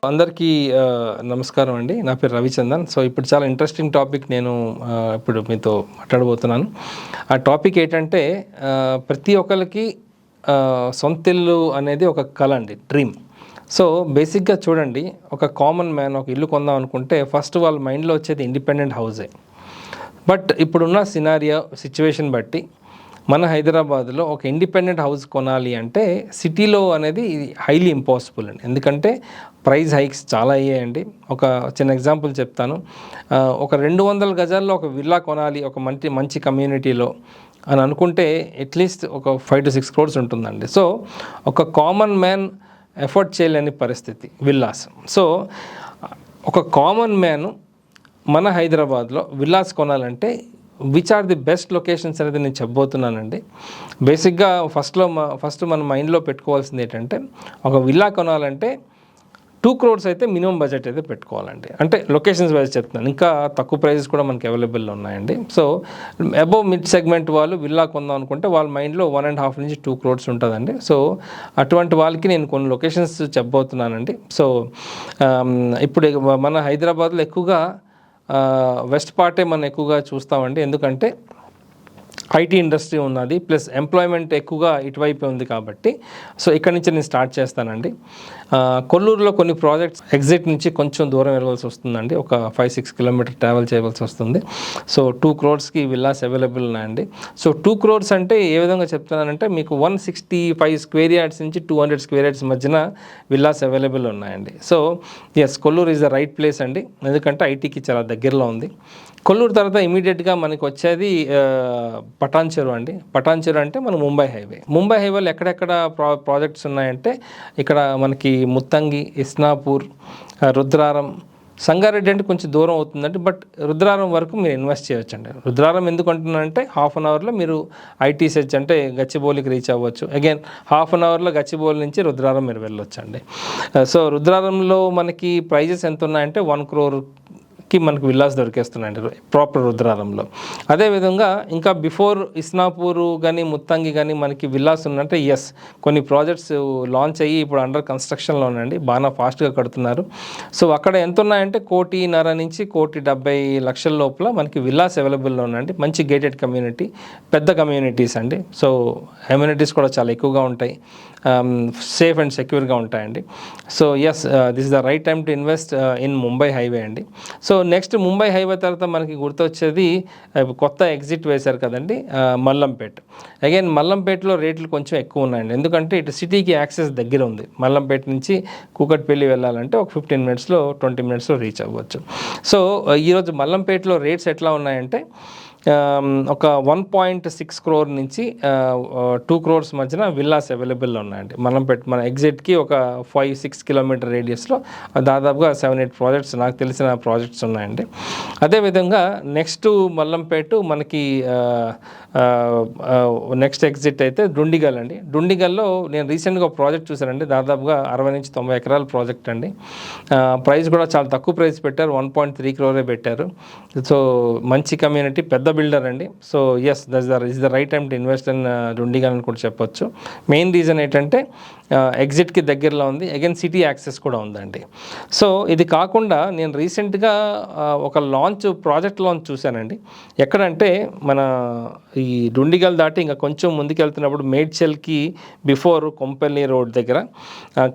అందరికీ నమస్కారం అండి. నా పేరు రవిచందన్. సో ఇప్పుడు చాలా ఇంట్రెస్టింగ్ టాపిక్ నేను ఇప్పుడు మీతో మాట్లాడబోతున్నాను. ఆ టాపిక్ ఏంటంటే ప్రతి ఒక్కరికి సొంతిల్లు అనేది ఒక కల అండి, డ్రీమ్. సో బేసిక్గా చూడండి, ఒక కామన్ మ్యాన్ ఒక ఇల్లు కొందాం అనుకుంటే ఫస్ట్ వాళ్ళ మైండ్లో వచ్చేది ఇండిపెండెంట్ హౌసే. బట్ ఇప్పుడున్న సిచ్యువేషన్ బట్టి మన హైదరాబాద్లో ఒక ఇండిపెండెంట్ హౌస్ కొనాలి అంటే సిటీలో అనేది హైలీ ఇంపాసిబుల్ అండి. ఎందుకంటే ప్రైస్ హైక్స్ చాలా అయ్యాయండి. ఒక చిన్న ఎగ్జాంపుల్ చెప్తాను. ఒక 200 గజాల్లో ఒక విల్లా కొనాలి ఒక మంచి కమ్యూనిటీలో అని అనుకుంటే అట్లీస్ట్ ఒక 5 to 6 crores ఉంటుందండి. సో ఒక కామన్ మ్యాన్ ఎఫోర్డ్ చేయలేని పరిస్థితి విల్లాస్. సో ఒక కామన్ మ్యాన్ మన హైదరాబాద్లో విల్లాస్ కొనాలంటే which are the best locations అనేది నేను చెప్పబోతున్నానండి. బేసిక్గా ఫస్ట్ మన మైండ్లో పెట్టుకోవాల్సింది ఏంటంటే, ఒక విల్లా కొనాలంటే 2 crores అయితే మినిమం బడ్జెట్ అయితే పెట్టుకోవాలండి. అంటే లొకేషన్స్ వైజ్ చెప్తున్నాను, ఇంకా తక్కువ ప్రైజెస్ కూడా మనకి అవైలబుల్లో ఉన్నాయండి. సో అబోవ్ మిడ్ సెగ్మెంట్ వాళ్ళు విల్లా కొందాం అనుకుంటే వాళ్ళ మైండ్లో 1.5 నుంచి 2 crores ఉంటుందండి. సో అటువంటి వాళ్ళకి నేను కొన్ని లొకేషన్స్ చెప్పబోతున్నానండి. సో ఇప్పుడు మన హైదరాబాద్లో ఎక్కువగా వెస్ట్ పార్టే మనం ఎక్కువగా చూస్తామండి. ఎందుకంటే ఐటీ ఇండస్ట్రీ ఉన్నది, ప్లస్ ఎంప్లాయ్మెంట్ ఎక్కువగా ఇటువైపే ఉంది కాబట్టి. సో ఇక్కడ నుంచి నేను స్టార్ట్ చేస్తానండి. కొల్లూరులో కొన్ని ప్రాజెక్ట్స్ ఎగ్జిట్ నుంచి కొంచెం దూరం వెళ్ళవలసి వస్తుందండి. ఒక 5-6 kilometers ట్రావెల్ చేయవలసి వస్తుంది. సో 2 crores విల్లాస్ అవైలబుల్ ఉన్నాయండి. సో 2 crores అంటే ఏ విధంగా చెప్తున్నానంటే, మీకు 165 square yards నుంచి 200 square yards మధ్యన విల్లాస్ అవైలబుల్ ఉన్నాయండి. So yes, Kollur is the right place అండి. ఎందుకంటే ఐటీకి చాలా దగ్గరలో ఉంది. కొల్లూరు తర్వాత ఇమీడియట్గా మనకి వచ్చేది పటాన్ చెరు అండి. పటాన్ చెరు అంటే మన ముంబై హైవేలో ఎక్కడెక్కడ ప్రాజెక్ట్స్ ఉన్నాయంటే, ఇక్కడ మనకి ముత్తంగి, ఇస్నాపూర్, రుద్రారం, సంగారెడ్డి అంటే కొంచెం దూరం అవుతుందండి. బట్ రుద్రారం వరకు మీరు ఇన్వెస్ట్ చేయొచ్చండి. రుద్రారం ఎందుకు అంటున్నానంటే, 1/2 hourలో మీరు ఐటీ సెర్చ్ అంటే గచ్చిబౌలికి రీచ్ అవ్వచ్చు. అగైన్ 1/2 hourలో గచ్చిబౌలి నుంచి రుద్రారం మీరు వెళ్ళొచ్చండి. సో రుద్రారంలో మనకి ప్రైజెస్ ఎంత ఉన్నాయంటే 1 crore మనకు విల్లాస్ దొరికేస్తున్నాయండి ప్రాపర్ రుద్రారంలో. అదేవిధంగా ఇంకా బిఫోర్ ఇస్నాపూరు కానీ ముత్తంగి కానీ మనకి విల్లాస్ ఉన్నంటే ఎస్, కొన్ని ప్రాజెక్ట్స్ లాంచ్ అయ్యి ఇప్పుడు అండర్ కన్స్ట్రక్షన్లో ఉన్నాయండి. బాగా ఫాస్ట్గా కడుతున్నారు. సో అక్కడ ఎంత ఉన్నాయంటే 1.5 నుంచి 1.70 లోపల మనకి విల్లాస్ అవైలబుల్లో ఉన్నాయండి. మంచి గేటెడ్ కమ్యూనిటీ, పెద్ద కమ్యూనిటీస్ అండి. సో అమ్యూనిటీస్ కూడా చాలా ఎక్కువగా ఉంటాయి, సేఫ్ అండ్ సెక్యూర్గా ఉంటాయండి. So yes, this is the right time to invest in Mumbai highway అండి. సో నెక్స్ట్ ముంబై హైవే తర్వాత మనకి గుర్తొచ్చేది కొత్త ఎగ్జిట్ వేశారు కదండి, మల్లంపేట్. అగైన్ మల్లంపేటలో రేట్లు కొంచెం ఎక్కువ ఉన్నాయండి. ఎందుకంటే ఇటు సిటీకి యాక్సెస్ దగ్గర ఉంది. మల్లంపేట నుంచి కూకట్పల్లి వెళ్ళాలంటే ఒక 15 minutesలో 20 minutesలో రీచ్ అవ్వచ్చు. సో ఈరోజు మల్లంపేటలో రేట్స్ ఎట్లా ఉన్నాయంటే, ఒక 1.6 crore నుంచి 2 crores మధ్యన విల్లాస్ అవైలబుల్లో ఉన్నాయండి. మన ఎగ్జిట్కి ఒక 5-6 kilometer రేడియస్లో దాదాపుగా 7-8 ప్రాజెక్ట్స్ నాకు తెలిసిన ప్రాజెక్ట్స్ ఉన్నాయండి. అదేవిధంగా నెక్స్ట్ మల్లంపేట మనకి నెక్స్ట్ ఎగ్జిట్ అయితే డుండిగల్ అండి. డుండిగల్లో నేను రీసెంట్గా ప్రాజెక్ట్ చూశానండి. దాదాపుగా 60 నుంచి 90 ఎకరాల ప్రాజెక్ట్ అండి. ప్రైస్ కూడా చాలా తక్కువ ప్రైస్ పెట్టారు, 1.3 crore పెట్టారు. సో మంచి కమ్యూనిటీ, పెద్ద బిల్డర్ అండి. So yes, that is the right time to invest in Dundigal అని కూడా చెప్పొచ్చు. మెయిన్ రీజన్ ఏంటంటే ఎగ్జిట్కి దగ్గరలో ఉంది, అగైన్ సిటీ యాక్సెస్ కూడా ఉందండి. సో ఇది కాకుండా నేను రీసెంట్గా ఒక ప్రాజెక్ట్ లాంచ్ చూశానండి. ఎక్కడంటే మన ఈ డుండిగల్ దాటి ఇంకా కొంచెం ముందుకు వెళ్తున్నప్పుడు మేడ్చల్కి బిఫోర్ కొంపల్లి రోడ్ దగ్గర,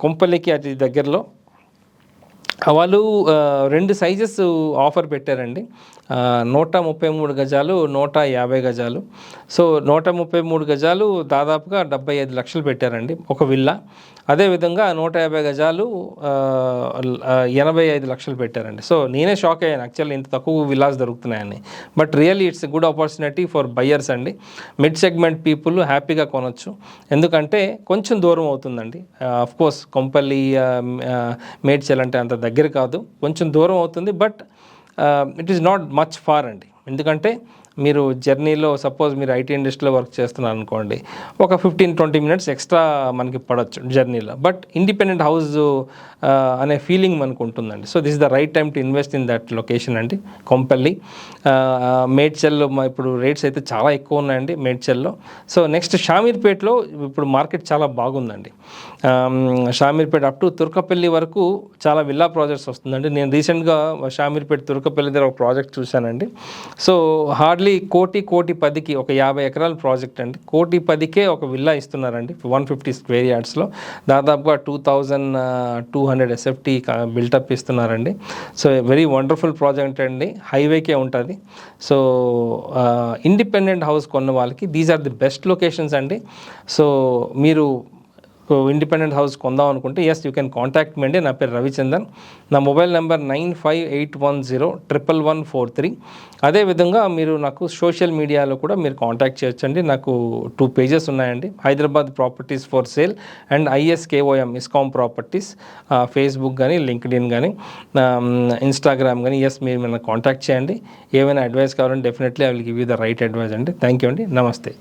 కొంపల్లికి అతి దగ్గరలో వాళ్ళు 2 సైజెస్ ఆఫర్ పెట్టారండి. 133 గజాలు, 150 గజాలు. సో 133 గజాలు దాదాపుగా 75 లక్షలు పెట్టారండి ఒక విల్లా. అదేవిధంగా 150 గజాలు 85 లక్షలు పెట్టారండి. సో నేనే షాక్ అయ్యాను యాక్చువల్లీ, ఇంత తక్కువ విల్లాస్ దొరుకుతున్నాయని. But really it's good opportunity for buyers అండి. మిడ్ సెగ్మెంట్ పీపుల్ హ్యాపీగా కొనవచ్చు. ఎందుకంటే కొంచెం దూరం అవుతుందండి. అఫ్కోర్స్ కొంపల్లి, మేడ్చల్ అంటే అంత దగ్గర కాదు, కొంచెం దూరం అవుతుంది. But it is not much far అండి. ఎందుకంటే మీరు జర్నీలో సపోజ్ మీరు ఐటీ ఇండస్ట్రీలో వర్క్ చేస్తున్నారు అనుకోండి, ఒక 15-20 minutes ఎక్స్ట్రా మనకి పడవచ్చు జర్నీలో. బట్ ఇండిపెండెంట్ హౌస్ అనే ఫీలింగ్ మనకు ఉంటుందండి. So this is the right time to invest in that location అండి, కొంపల్లి. మేడ్చల్లో ఇప్పుడు రేట్స్ అయితే చాలా ఎక్కువ ఉన్నాయండి మేడ్చల్లో. సో నెక్స్ట్ షామీర్పేటలో ఇప్పుడు మార్కెట్ చాలా బాగుందండి. షామీర్పేట అప్ టు తుర్కపల్లి వరకు చాలా విల్లా ప్రాజెక్ట్స్ వస్తుందండి. నేను రీసెంట్గా షామీర్పేట తుర్కపల్లి దగ్గర ఒక ప్రాజెక్ట్ చూశానండి. సో హార్డ్లీ 1,10,00,000కి ఒక 50 ఎకరాల ప్రాజెక్ట్ అండి. 1,10,00,000కే ఒక విల్లా ఇస్తున్నారండి 150 స్క్వేర్ యార్డ్స్లో. దాదాపుగా 2,200 SFT బిల్టప్ ఇస్తున్నారండి. సో వెరీ వండర్ఫుల్ ప్రాజెక్ట్ అండి. హైవేకే ఉంటుంది. సో ఇండిపెండెంట్ హౌస్ కొన్న వాళ్ళకి these are the best locations అండి. సో మీరు ఇండిపెండెంట్ హౌస్ కొందాం అనుకుంటే యూ కెన్ కాంటాక్ట్ మీ అండి. నా పేరు రవిచందన్. నా మొబైల్ నెంబర్ 9581011143. అదేవిధంగా మీరు నాకు సోషల్ మీడియాలో కూడా మీరు కాంటాక్ట్ చేయొచ్చండి. నాకు 2 పేజెస్ ఉన్నాయండి. Hyderabad properties for sale and ISKOM ISKOM properties. Facebook కానీ, లింక్డ్ఇన్ కానీ, ఇన్స్టాగ్రామ్ కానీ. మీరు నన్ను కాంటాక్ట్ చేయండి. ఏమైనా అడ్వైస్ కావాలంటే definitely I will give you the right advice అండి. థ్యాంక్ యూ అండి. నమస్తే.